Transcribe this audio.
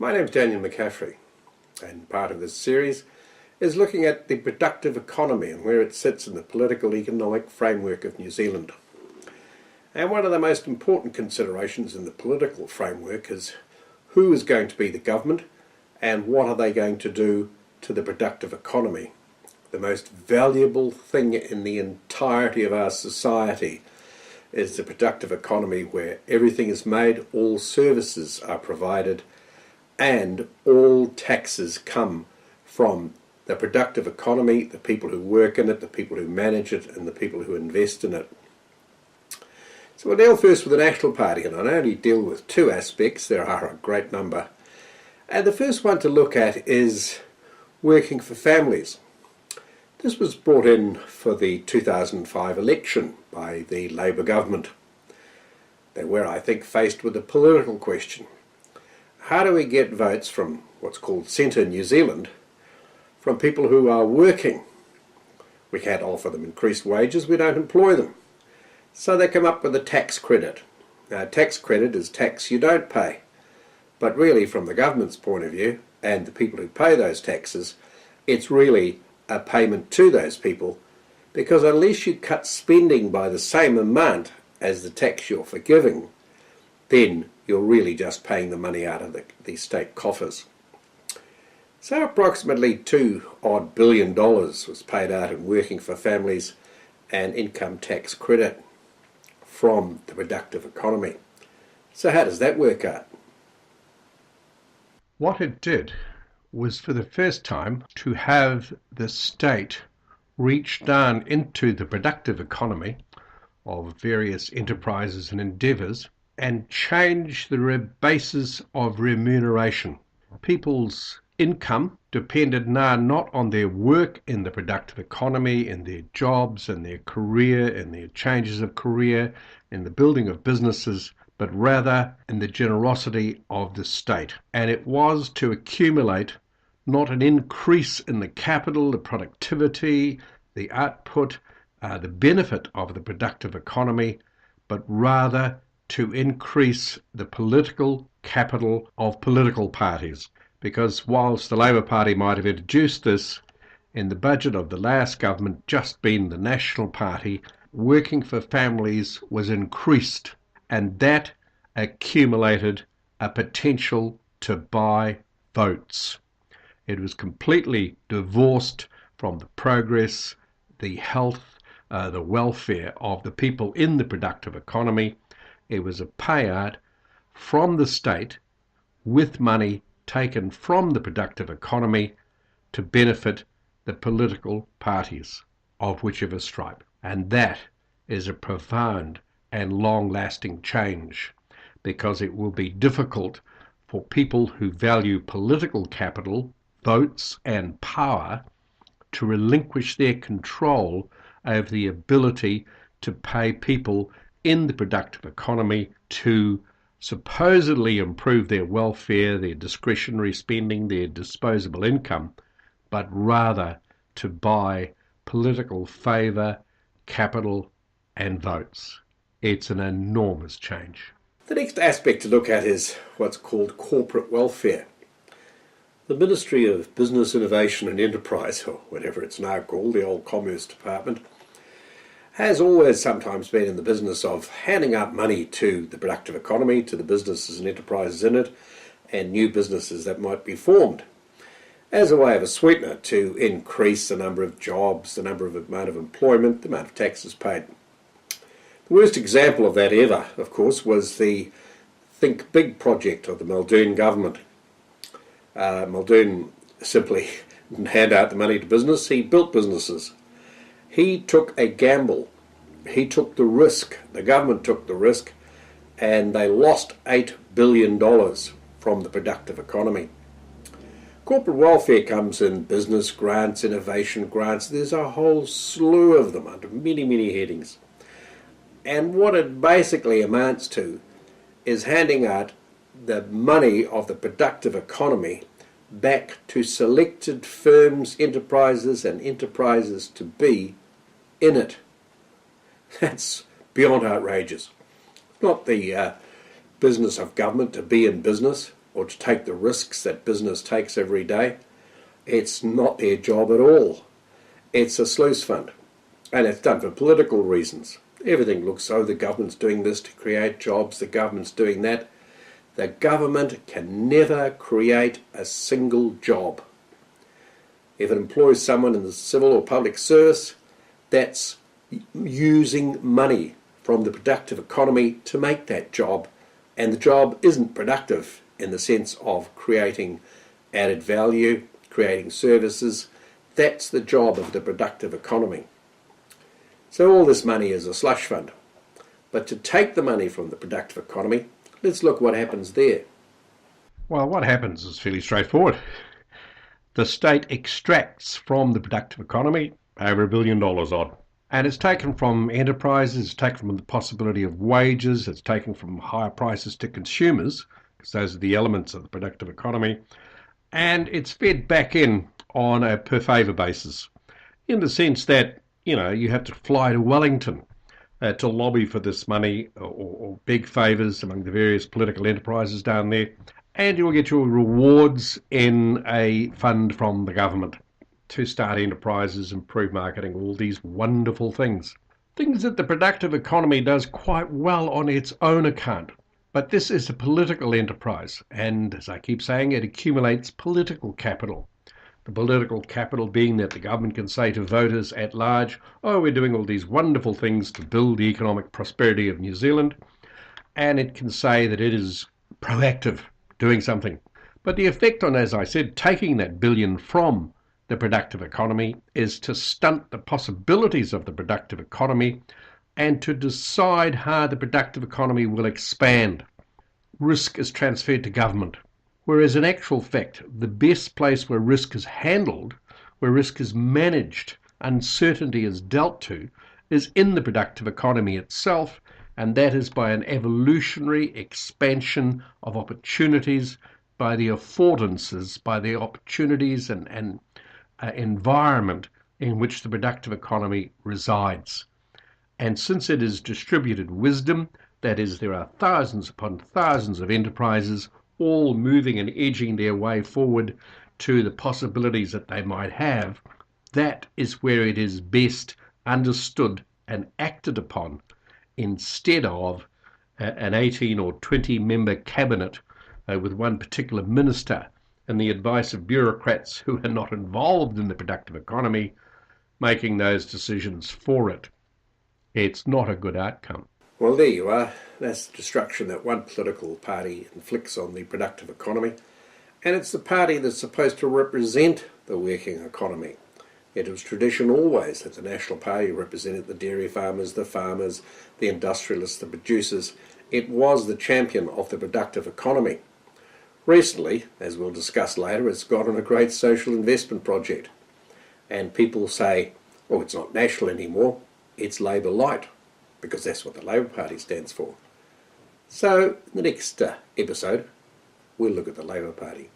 My name is Daniel McCaffrey, and part of this series is looking at the productive economy and where it sits in the political economic framework of New Zealand. And one of the most important considerations in the political framework is who is going to be the government and what are they going to do to the productive economy, the most valuable thing in the entirety of our society is the productive economy, where everything is made, all services are provided, and all taxes come from the productive economy, the people who work in it, the people who manage it, and the people who invest in it. So we'll deal first with the National Party, and I only deal with two aspects. There are a great number. And the first one to look at is working for families. This was brought in for the 2005 election by the Labour government. They were, I think, faced with a political question. How do we get votes from what's called Centre New Zealand from people who are working? We can't offer them increased wages, we don't employ them. So they come up with a tax credit. Now, a tax credit is tax you don't pay. But really, from the government's point of view, and the people who pay those taxes, it's really a payment to those people, because unless you cut spending by the same amount as the tax you're forgiving, then you're really just paying the money out of the state coffers. So approximately $2 billion was paid out in working for families and income tax credit from the productive economy. So how does that work out? What it did was, for the first time, to have the state reach down into the productive economy of various enterprises and endeavours and change the basis of remuneration. People's income depended now not on their work in the productive economy, in their jobs, in their career, in their changes of career, in the building of businesses, but rather in the generosity of the state. And it was to accumulate not an increase in the capital, the productivity, the output, the benefit of the productive economy, but rather to increase the political capital of political parties. Because whilst the Labour Party might have introduced this in the budget of the last government, just being the National Party, working for families was increased, and that accumulated a potential to buy votes. It was completely divorced from the progress, the health, the welfare of the people in the productive economy. It was a payout from the state with money taken from the productive economy to benefit the political parties of whichever stripe. And that is a profound and long-lasting change, because it will be difficult for people who value political capital, votes and power to relinquish their control over the ability to pay people in the productive economy to supposedly improve their welfare, their discretionary spending, their disposable income, but rather to buy political favour, capital and votes. It's an enormous change. The next aspect to look at is what's called corporate welfare. The Ministry of Business, Innovation and Enterprise, or whatever it's now called, the old Commerce Department, has always sometimes been in the business of handing out money to the productive economy, to the businesses and enterprises in it, and new businesses that might be formed, as a way of a sweetener to increase the number of jobs, the amount of employment, the amount of taxes paid. The worst example of that ever, of course, was the Think Big project of the Muldoon government. Muldoon simply didn't hand out the money to business, he built businesses. He took a gamble. He took the risk. The government took the risk, and they lost $8 billion from the productive economy. Corporate welfare comes in business grants, innovation grants. There's a whole slew of them under many, many headings. And what it basically amounts to is handing out the money of the productive economy back to selected firms, enterprises, and enterprises to be in it. That's beyond outrageous. Not the business of government to be in business, or to take the risks that business takes every day. It's not their job at all. It's a sluice fund, and it's done for political reasons. Everything looks, oh, the government's doing this to create jobs, the government's doing that. The government can never create a single job. If it employs someone in the civil or public service, that's using money from the productive economy to make that job, and the job isn't productive in the sense of creating added value, creating services. That's the job of the productive economy. So all this money is a slush fund. But to take the money from the productive economy, let's look what happens there. Well, what happens is fairly straightforward. The state extracts from the productive economy over $1 billion odd. And it's taken from enterprises, it's taken from the possibility of wages, it's taken from higher prices to consumers, because those are the elements of the productive economy, and it's fed back in on a per favour basis, in the sense that, you have to fly to Wellington to lobby for this money or beg favours among the various political enterprises down there, and you'll get your rewards in a fund from the government to start enterprises, improve marketing, all these wonderful things. Things that the productive economy does quite well on its own account. But this is a political enterprise, and as I keep saying, it accumulates political capital. The political capital being that the government can say to voters at large, oh, we're doing all these wonderful things to build the economic prosperity of New Zealand, and it can say that it is proactive, doing something. But the effect on, as I said, taking that billion from the productive economy is to stunt the possibilities of the productive economy and to decide how the productive economy will expand. Risk is transferred to government, whereas in actual fact, the best place where risk is handled, where risk is managed, uncertainty is dealt to, is in the productive economy itself, and that is by an evolutionary expansion of opportunities, by the affordances, by the opportunities and environment in which the productive economy resides. And since it is distributed wisdom, that is, there are thousands upon thousands of enterprises all moving and edging their way forward to the possibilities that they might have, that is where it is best understood and acted upon, instead of an 18 or 20 member cabinet with one particular minister and the advice of bureaucrats who are not involved in the productive economy making those decisions for it. It's not a good outcome. Well, there you are. That's the destruction that one political party inflicts on the productive economy. And it's the party that's supposed to represent the working economy. It was tradition always that the National Party represented the dairy farmers, the industrialists, the producers. It was the champion of the productive economy. Recently, as we'll discuss later, it's got on a great social investment project. And people say, oh, it's not national anymore, it's Labour Light, because that's what the Labour Party stands for. So, in the next episode, we'll look at the Labour Party.